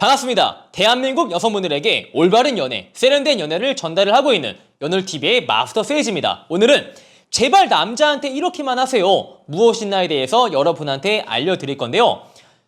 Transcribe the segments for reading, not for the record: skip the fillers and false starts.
반갑습니다. 대한민국 여성분들에게 올바른 연애, 세련된 연애를 전달을 하고 있는 연월TV의 마스터 세이지입니다. 오늘은 제발 남자한테 이렇게만 하세요. 무엇이나에 대해서 여러분한테 알려드릴 건데요.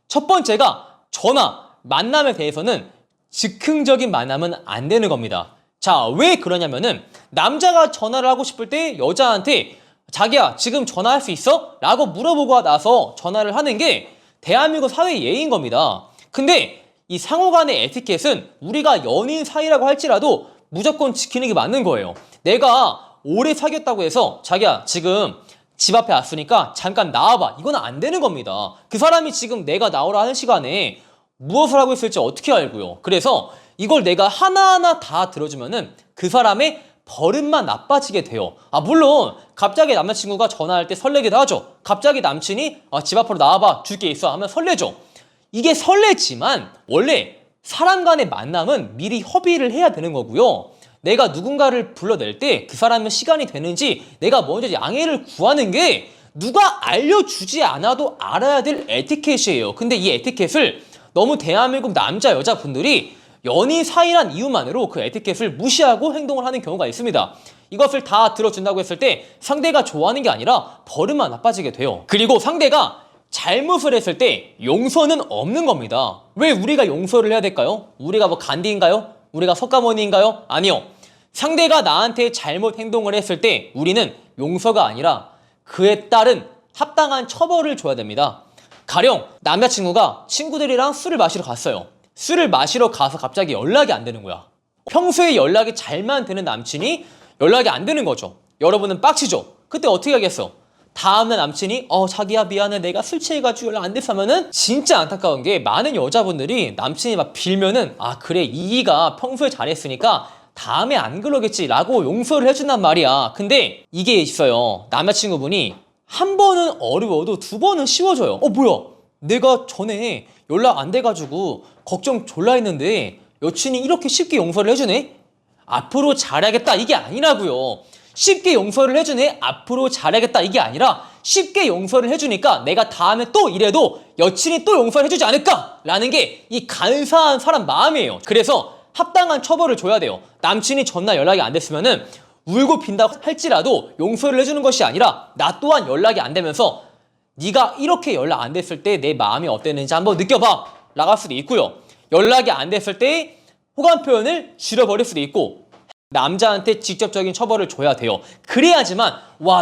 첫 번째가 전화, 만남에 대해서는 즉흥적인 만남은 안 되는 겁니다. 자, 왜 그러냐면은 남자가 전화를 하고 싶을 때 여자한테 자기야 지금 전화할 수 있어? 라고 물어보고 나서 전화를 하는 게 대한민국 사회 예의인 겁니다. 근데 이 상호 간의 에티켓은 우리가 연인 사이라고 할지라도 무조건 지키는 게 맞는 거예요. 내가 오래 사귀었다고 해서 자기야 지금 집 앞에 왔으니까 잠깐 나와봐. 이건 안 되는 겁니다. 그 사람이 지금 내가 나오라 하는 시간에 무엇을 하고 있을지 어떻게 알고요. 그래서 이걸 내가 하나하나 다 들어주면은 그 사람의 버릇만 나빠지게 돼요. 물론 갑자기 남자친구가 전화할 때 설레기도 하죠. 갑자기 남친이 집 앞으로 나와봐 줄 게 있어 하면 설레죠. 이게 설레지만 원래 사람 간의 만남은 미리 협의를 해야 되는 거고요. 내가 누군가를 불러낼 때 그 사람은 시간이 되는지 내가 먼저 양해를 구하는 게 누가 알려주지 않아도 알아야 될 에티켓이에요. 근데 이 에티켓을 너무 대한민국 남자 여자분들이 연인 사이란 이유만으로 그 에티켓을 무시하고 행동을 하는 경우가 있습니다. 이것을 다 들어준다고 했을 때 상대가 좋아하는 게 아니라 버릇만 나빠지게 돼요. 그리고 상대가 잘못을 했을 때 용서는 없는 겁니다. 왜 우리가 용서를 해야 될까요? 우리가 뭐 간디인가요? 우리가 석가모니인가요? 아니요. 상대가 나한테 잘못 행동을 했을 때 우리는 용서가 아니라 그에 따른 합당한 처벌을 줘야 됩니다. 가령 남자친구가 친구들이랑 술을 마시러 갔어요. 술을 마시러 가서 갑자기 연락이 안 되는 거야. 평소에 연락이 잘만 되는 남친이 연락이 안 되는 거죠. 여러분은 빡치죠? 그때 어떻게 하겠어? 다음날 남친이 자기야 미안해 내가 술 취해가지고 연락 안 됐어 하면은 진짜 안타까운 게 많은 여자분들이 남친이 막 빌면은 그래 이가 평소에 잘했으니까 다음에 안 그러겠지 라고 용서를 해준단 말이야. 근데 이게 있어요. 남자친구분이 한 번은 어려워도 두 번은 쉬워져요. 뭐야 내가 전에 연락 안 돼가지고 걱정 졸라 했는데 여친이 이렇게 쉽게 용서를 해주네? 앞으로 잘해야겠다 이게 아니라고요. 쉽게 용서를 해주네 앞으로 잘해야겠다 이게 아니라 쉽게 용서를 해주니까 내가 다음에 또 이래도 여친이 또 용서를 해주지 않을까 라는 게 이 간사한 사람 마음이에요. 그래서 합당한 처벌을 줘야 돼요. 남친이 전날 연락이 안 됐으면은 울고 빈다고 할지라도 용서를 해주는 것이 아니라 나 또한 연락이 안 되면서 네가 이렇게 연락 안 됐을 때 내 마음이 어땠는지 한번 느껴봐 라갈 수도 있고요. 연락이 안 됐을 때 호감 표현을 줄여버릴 수도 있고 남자한테 직접적인 처벌을 줘야 돼요. 그래야지만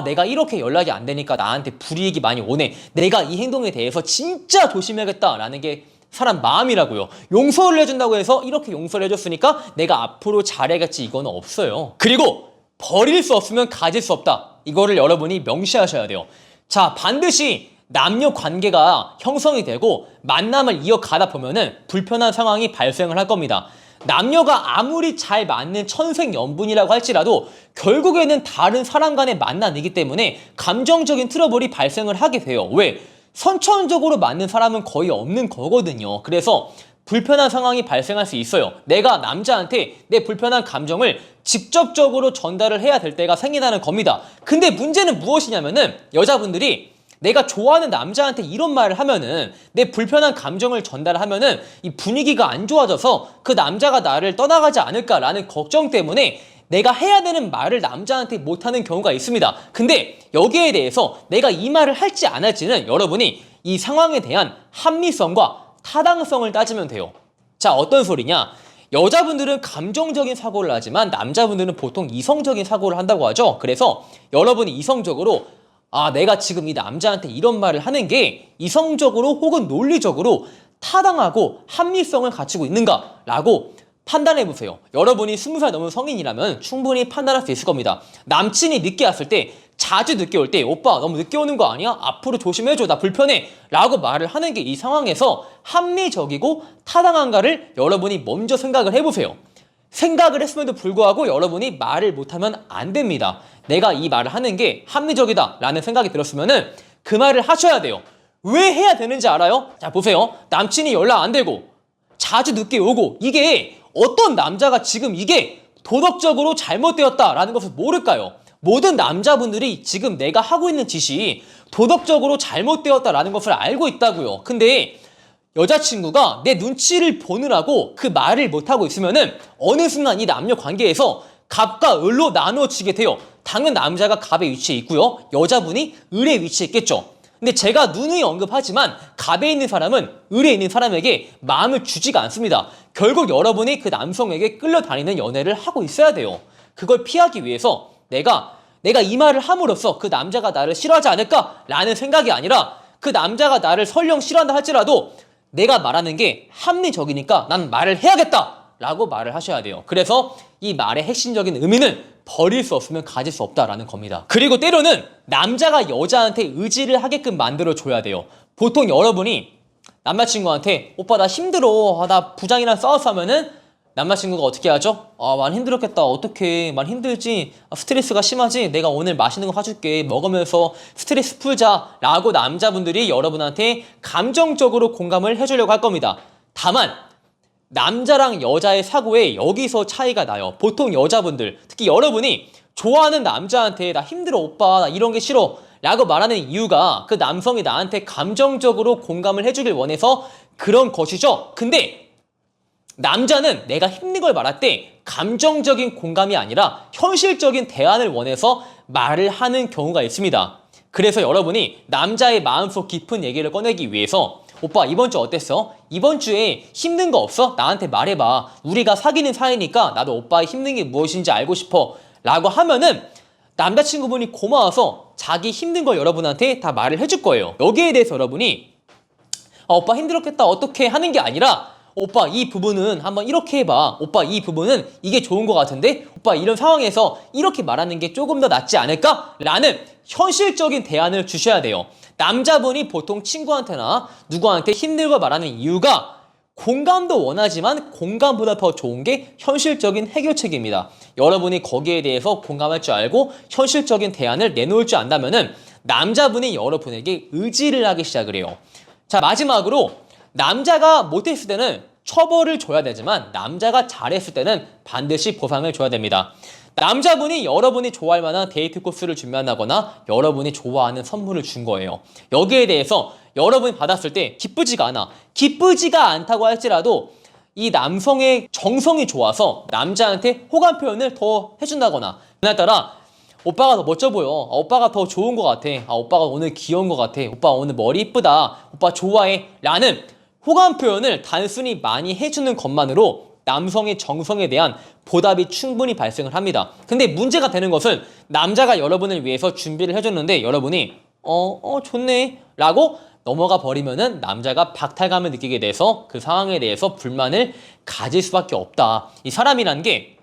내가 이렇게 연락이 안 되니까 나한테 불이익이 많이 오네. 내가 이 행동에 대해서 진짜 조심해야겠다라는 게 사람 마음이라고요. 용서를 해준다고 해서 이렇게 용서를 해줬으니까 내가 앞으로 잘해야겠지 이거는 없어요. 그리고 버릴 수 없으면 가질 수 없다. 이거를 여러분이 명시하셔야 돼요. 자, 반드시 남녀 관계가 형성이 되고 만남을 이어가다 보면은 불편한 상황이 발생을 할 겁니다. 남녀가 아무리 잘 맞는 천생연분이라고 할지라도 결국에는 다른 사람 간의 만남이기 때문에 감정적인 트러블이 발생을 하게 돼요. 왜? 선천적으로 맞는 사람은 거의 없는 거거든요. 그래서 불편한 상황이 발생할 수 있어요. 내가 남자한테 내 불편한 감정을 직접적으로 전달을 해야 될 때가 생긴다는 겁니다. 근데 문제는 무엇이냐면은 여자분들이 내가 좋아하는 남자한테 이런 말을 하면은 내 불편한 감정을 전달하면은 이 분위기가 안 좋아져서 그 남자가 나를 떠나가지 않을까라는 걱정 때문에 내가 해야 되는 말을 남자한테 못하는 경우가 있습니다. 근데 여기에 대해서 내가 이 말을 할지 안 할지는 여러분이 이 상황에 대한 합리성과 타당성을 따지면 돼요. 자, 어떤 소리냐? 여자분들은 감정적인 사고를 하지만 남자분들은 보통 이성적인 사고를 한다고 하죠. 그래서 여러분이 이성적으로 내가 지금 이 남자한테 이런 말을 하는 게 이성적으로 혹은 논리적으로 타당하고 합리성을 갖추고 있는가라고 판단해보세요. 여러분이 20살 넘은 성인이라면 충분히 판단할 수 있을 겁니다. 남친이 늦게 왔을 때 자주 늦게 올 때 오빠 너무 늦게 오는 거 아니야? 앞으로 조심해줘 나 불편해 라고 말을 하는 게 이 상황에서 합리적이고 타당한가를 여러분이 먼저 생각을 해보세요. 생각을 했음에도 불구하고 여러분이 말을 못하면 안 됩니다. 내가 이 말을 하는 게 합리적이다 라는 생각이 들었으면은 그 말을 하셔야 돼요. 왜 해야 되는지 알아요? 자, 보세요. 남친이 연락 안 되고 자주 늦게 오고 이게 어떤 남자가 지금 이게 도덕적으로 잘못되었다라는 것을 모를까요? 모든 남자분들이 지금 내가 하고 있는 짓이 도덕적으로 잘못되었다라는 것을 알고 있다고요. 근데 여자친구가 내 눈치를 보느라고 그 말을 못하고 있으면은 어느 순간 이 남녀 관계에서 갑과 을로 나누어지게 돼요. 당연 남자가 갑의 위치에 있고요. 여자분이 을의 위치에 있겠죠. 근데 제가 누누이 언급하지만 갑에 있는 사람은 을에 있는 사람에게 마음을 주지가 않습니다. 결국 여러분이 그 남성에게 끌려다니는 연애를 하고 있어야 돼요. 그걸 피하기 위해서 내가 이 말을 함으로써 그 남자가 나를 싫어하지 않을까라는 생각이 아니라 그 남자가 나를 설령 싫어한다 할지라도 내가 말하는 게 합리적이니까 난 말을 해야겠다라고 말을 하셔야 돼요. 그래서 이 말의 핵심적인 의미는 버릴 수 없으면 가질 수 없다라는 겁니다. 그리고 때로는 남자가 여자한테 의지를 하게끔 만들어줘야 돼요. 보통 여러분이 남자친구한테 오빠 나 힘들어, 나 부장이랑 싸워서 하면은 남자친구가 어떻게 하죠? 많이 힘들었겠다. 어떡해. 많이 힘들지. 스트레스가 심하지. 내가 오늘 맛있는 거 사줄게. 먹으면서 스트레스 풀자. 라고 남자분들이 여러분한테 감정적으로 공감을 해주려고 할 겁니다. 다만 남자랑 여자의 사고에 여기서 차이가 나요. 보통 여자분들, 특히 여러분이 좋아하는 남자한테 나 힘들어 오빠, 나 이런 게 싫어 라고 말하는 이유가 그 남성이 나한테 감정적으로 공감을 해주길 원해서 그런 것이죠. 근데 남자는 내가 힘든 걸 말할 때 감정적인 공감이 아니라 현실적인 대안을 원해서 말을 하는 경우가 있습니다. 그래서 여러분이 남자의 마음속 깊은 얘기를 꺼내기 위해서 오빠 이번 주 어땠어? 이번 주에 힘든 거 없어? 나한테 말해봐. 우리가 사귀는 사이니까 나도 오빠의 힘든 게 무엇인지 알고 싶어 라고 하면은 남자친구분이 고마워서 자기 힘든 걸 여러분한테 다 말을 해줄 거예요. 여기에 대해서 여러분이 오빠 힘들었겠다 어떻게 하는 게 아니라 오빠 이 부분은 한번 이렇게 해봐. 오빠 이 부분은 이게 좋은 것 같은데 오빠 이런 상황에서 이렇게 말하는 게 조금 더 낫지 않을까? 라는 현실적인 대안을 주셔야 돼요. 남자분이 보통 친구한테나 누구한테 힘들고 말하는 이유가 공감도 원하지만 공감보다 더 좋은 게 현실적인 해결책입니다. 여러분이 거기에 대해서 공감할 줄 알고 현실적인 대안을 내놓을 줄 안다면은 남자분이 여러분에게 의지를 하기 시작을 해요. 자, 마지막으로 남자가 못했을 때는 처벌을 줘야 되지만 남자가 잘했을 때는 반드시 보상을 줘야 됩니다. 남자분이 여러분이 좋아할 만한 데이트 코스를 준비한다거나 여러분이 좋아하는 선물을 준 거예요. 여기에 대해서 여러분이 받았을 때 기쁘지가 않아. 기쁘지가 않다고 할지라도 이 남성의 정성이 좋아서 남자한테 호감 표현을 더 해준다거나 그날따라 오빠가 더 멋져 보여. 오빠가 더 좋은 것 같아. 오빠가 오늘 귀여운 것 같아. 오빠 오늘 머리 이쁘다. 오빠 좋아해. 라는 호감 표현을 단순히 많이 해주는 것만으로 남성의 정성에 대한 보답이 충분히 발생을 합니다. 근데 문제가 되는 것은 남자가 여러분을 위해서 준비를 해줬는데 여러분이 좋네 라고 넘어가 버리면은 남자가 박탈감을 느끼게 돼서 그 상황에 대해서 불만을 가질 수밖에 없다. 이 사람이란 게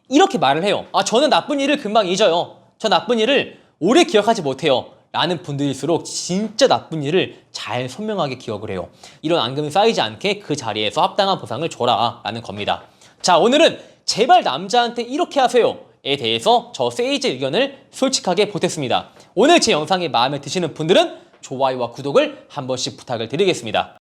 이렇게 말을 해요. 저는 나쁜 일을 금방 잊어요. 저 나쁜 일을 오래 기억하지 못해요. 라는 분들일수록 진짜 나쁜 일을 잘 선명하게 기억을 해요. 이런 앙금이 쌓이지 않게 그 자리에서 합당한 보상을 줘라 라는 겁니다. 자, 오늘은 제발 남자한테 이렇게 하세요에 대해서 저 세이지의 의견을 솔직하게 보탰습니다. 오늘 제 영상이 마음에 드시는 분들은 좋아요와 구독을 한 번씩 부탁을 드리겠습니다.